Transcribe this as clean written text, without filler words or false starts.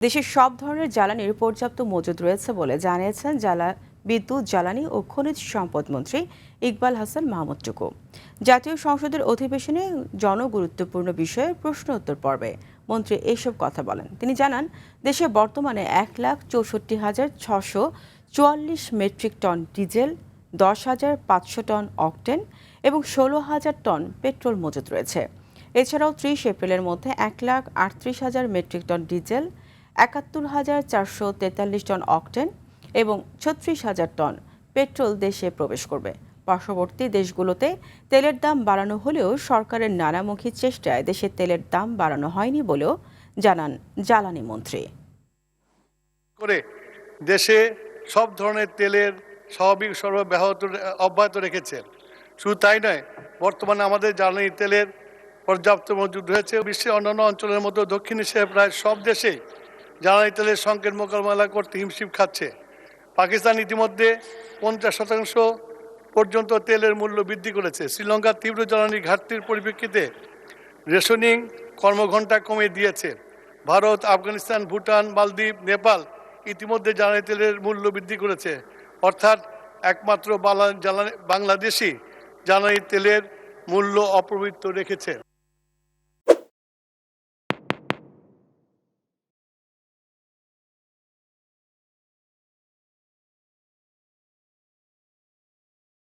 দেশের সব ধরনের জ্বালানির পর্যাপ্ত মজুদ রয়েছে বলে জানিয়েছেন বিদ্যুৎ, জ্বালানি ও খনিজ সম্পদ মন্ত্রী ইকবাল হাসান মাহমুদ টুকু। জাতীয় সংসদের অধিবেশনে জনগুরুত্বপূর্ণ বিষয়ে প্রশ্ন উত্তর পর্বে মন্ত্রী এসব কথা বলেন। তিনি জানান, দেশে বর্তমানে 1,64,644 metric ton diesel, 10,500 ton octane এবং 16,000 টন পেট্রোল মজুদ রয়েছে। এছাড়াও 30 এপ্রিলের মধ্যে 1,38,000 metric ton diesel, 71,443 ton octane এবং 36,000 টন পেট্রোল দেশে প্রবেশ করবে। পার্শ্ববর্তী দেশগুলোতে তেলের দাম বাড়ানো হলেও সরকারের নানামুখী চেষ্টায় দেশে তেলের দাম বাড়ানো হয়নি বলেও জানান জ্বালানি মন্ত্রী। দেশে সব ধরনের তেলের স্বাভাবিক সরবরাহ অব্যাহত রেখেছেন। শুধু তাই নয়, বর্তমানে আমাদের জ্বালানি তেলের পর্যাপ্ত মজুদ রয়েছে। বিশ্বের অন্যান্য অঞ্চলের মতো দক্ষিণ এশিয়ার প্রায় সব দেশেই জ্বালানি তেলের সংকট মোকাবেলা করতে হিমশিম খাচ্ছে। পাকিস্তান ইতিমধ্যে 50% পর্যন্ত তেলের মূল্য বৃদ্ধি করেছে। শ্রীলঙ্কার তীব্র জ্বালানি ঘাটতির পরিপ্রেক্ষিতে রেশনিং কর্মঘণ্টা কমিয়ে দিয়েছে। ভারত, আফগানিস্তান, ভুটান, মালদ্বীপ, নেপাল ইতিমধ্যে জ্বালানি তেলের মূল্য বৃদ্ধি করেছে। অর্থাৎ একমাত্র বাংলাদেশই জ্বালানি তেলের মূল্য অপ্রবৃত্ত রেখেছে।